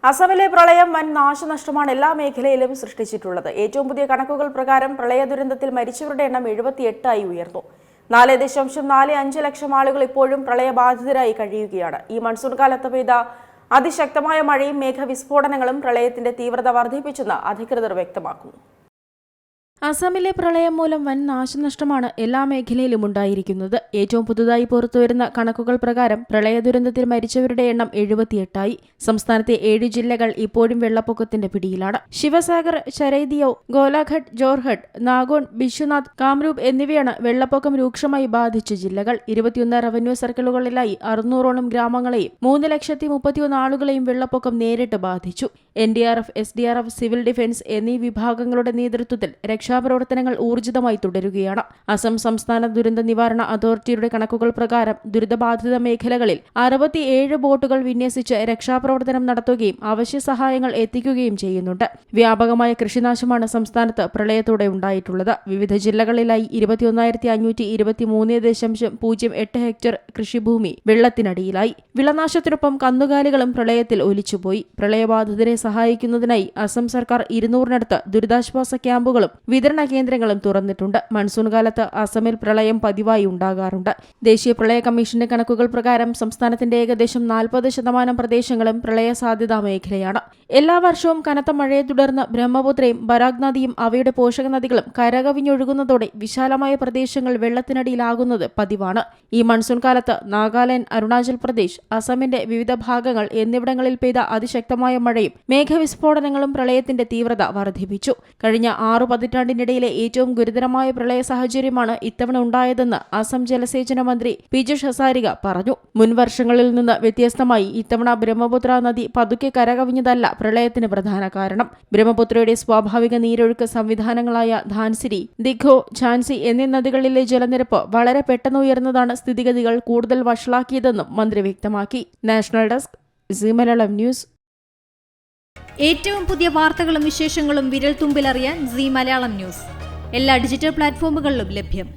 അസമിലെ പ്രളയം വൻ നാശനഷ്ടമാണ് എല്ലാ മേഖലയിലും സൃഷ്ടിച്ചിട്ടുള്ളത്. ഏറ്റവും പുതിയ കണക്കുകൾ പ്രകാരം പ്രളയ ദുരന്തത്തിൽ മരിച്ചവരുടെ എണ്ണം 78 ഉയർന്നു. 4.45 ലക്ഷം ആളുകൾ ഇപ്പോഴും പ്രളയബാധിതരായി കഴിയുകയാണ്. ഈ മൺസൂൺ കാലത്ത് പെയ്ത അതിശക്തമായ മഴയും മേഘവിസ്ഫോടനങ്ങളും പ്രളയത്തിന്റെ തീവ്രത വർദ്ധിപ്പിച്ചെന്ന് അധികൃതർ വ്യക്തമാക്കുന്നു. അസമിലെ പ്രളയം മൂലം വൻ നാശനഷ്ടമാണ് എല്ലാ മേഖലയിലും ഉണ്ടായിരിക്കുന്നത്. ഏറ്റവും പുതുതായി പുറത്തുവരുന്ന കണക്കുകൾ പ്രകാരം പ്രളയ ദുരന്തത്തിൽ മരിച്ചവരുടെ എണ്ണം 78. സംസ്ഥാനത്തെ 7 ജില്ലകൾ ഇപ്പോഴും വെള്ളപ്പൊക്കത്തിന്റെ പിടിയിലാണ്. ശിവസാഗർ, ചരൈദിയോ, ഗോലാഘട്ട്, ജോർഹട്ട്, നാഗോൺ, ബിശ്വനാഥ്, കാംരൂപ് എന്നിവയാണ് വെള്ളപ്പൊക്കം രൂക്ഷമായി ബാധിച്ച ജില്ലകൾ. 21 റവന്യൂ സർക്കിളുകളിലായി 600ഓളം ഗ്രാമങ്ങളെയും 3,31,000 ആളുകളെയും വെള്ളപ്പൊക്കം നേരിട്ട് ബാധിച്ചു. NDRF, SDRF, സിവിൽ ഡിഫൻസ് എന്നീ വിഭാഗങ്ങളുടെ നേതൃത്വത്തിൽ രക്ഷാപ്രവർത്തനങ്ങൾ ഊർജിതമായി തുടരുകയാണ്. അസം സംസ്ഥാന ദുരന്ത നിവാരണ അതോറിറ്റിയുടെ കണക്കുകൾ പ്രകാരം ദുരിതബാധിത മേഖലകളിൽ 67 ബോട്ടുകൾ വിന്യസിച്ച് രക്ഷാപ്രവർത്തനം നടത്തുകയും അവശ്യ സഹായങ്ങൾ എത്തിക്കുകയും ചെയ്യുന്നുണ്ട്. വ്യാപകമായ കൃഷിനാശമാണ് സംസ്ഥാനത്ത് പ്രളയത്തോടെ ഉണ്ടായിട്ടുള്ളത്. വിവിധ ജില്ലകളിലായി 21,523.08 ഹെക്ടർ കൃഷിഭൂമി വെള്ളത്തിനടിയിലായി. വിളനാശത്തിനൊപ്പം കന്നുകാലികളും പ്രളയത്തിൽ ഒലിച്ചുപോയി. പ്രളയബാധിതരെ സഹായിക്കുന്നതിനായി അസം സർക്കാർ 200-നടുത്ത് ദുരിതാശ്വാസ ക്യാമ്പുകളും വിതരണ കേന്ദ്രങ്ങളും തുറന്നിട്ടുണ്ട്. മൺസൂൺ കാലത്ത് അസമിൽ പ്രളയം പതിവായി ഉണ്ടാകാറുണ്ട്. ദേശീയ പ്രളയ കമ്മീഷന്റെ കണക്കുകൾ പ്രകാരം സംസ്ഥാനത്തിന്റെ ഏകദേശം 40% പ്രദേശങ്ങളും പ്രളയ സാധ്യതാ മേഖലയാണ്. എല്ലാ വർഷവും കനത്ത മഴയെ തുടർന്ന് ബ്രഹ്മപുത്രയും ബരാഗ് നദിയും അവയുടെ പോഷക നദികളും കരകവിഞ്ഞൊഴുകുന്നതോടെ വിശാലമായ പ്രദേശങ്ങൾ വെള്ളത്തിനടിയിലാകുന്നത് പതിവാണ്. ഈ മൺസൂൺ കാലത്ത് നാഗാലാൻഡ്, അരുണാചൽ പ്രദേശ്, അസമിന്റെ വിവിധ ഭാഗങ്ങൾ എന്നിവിടങ്ങളിൽ പെയ്ത അതിശക്തമായ മഴയും മേഘവിസ്ഫോടനങ്ങളും പ്രളയത്തിന്റെ തീവ്രത വർദ്ധിപ്പിച്ചു. കഴിഞ്ഞ 6 പതിറ്റാണ്ടിനിടയിലെ ഏറ്റവും ഗുരുതരമായ പ്രളയ സാഹചര്യമാണ് ഇത്തവണ ഉണ്ടായതെന്ന് അസം ജലസേചന മന്ത്രി പീയൂഷ് ഹസാരിക പറഞ്ഞു. മുൻ വർഷങ്ങളിൽ നിന്ന് വ്യത്യസ്തമായി ഇത്തവണ ബ്രഹ്മപുത്ര നദി പതുക്കെ കരകവിഞ്ഞതല്ല പ്രളയത്തിന് പ്രധാന കാരണം. ബ്രഹ്മപുത്രയുടെ സ്വാഭാവിക നീരൊഴുക്ക് സംവിധാനങ്ങളായ ധാൻസിരി, ദിഘോ, ഝാൻസി എന്നീ നദികളിലെ ജലനിരപ്പ് വളരെ പെട്ടെന്ന് ഉയർന്നതാണ് സ്ഥിതിഗതികൾ കൂടുതൽ വഷളാക്കിയതെന്നും മന്ത്രി വ്യക്തമാക്കി. National desk, Zee Malayalam news. ഏറ്റവും പുതിയ വാർത്തകളും വിശേഷങ്ങളും വിരൽ തുമ്പിലറിയാൻ സീ മലയാളം ന്യൂസ് എല്ലാ ഡിജിറ്റൽ പ്ലാറ്റ്ഫോമുകളിലും ലഭ്യം.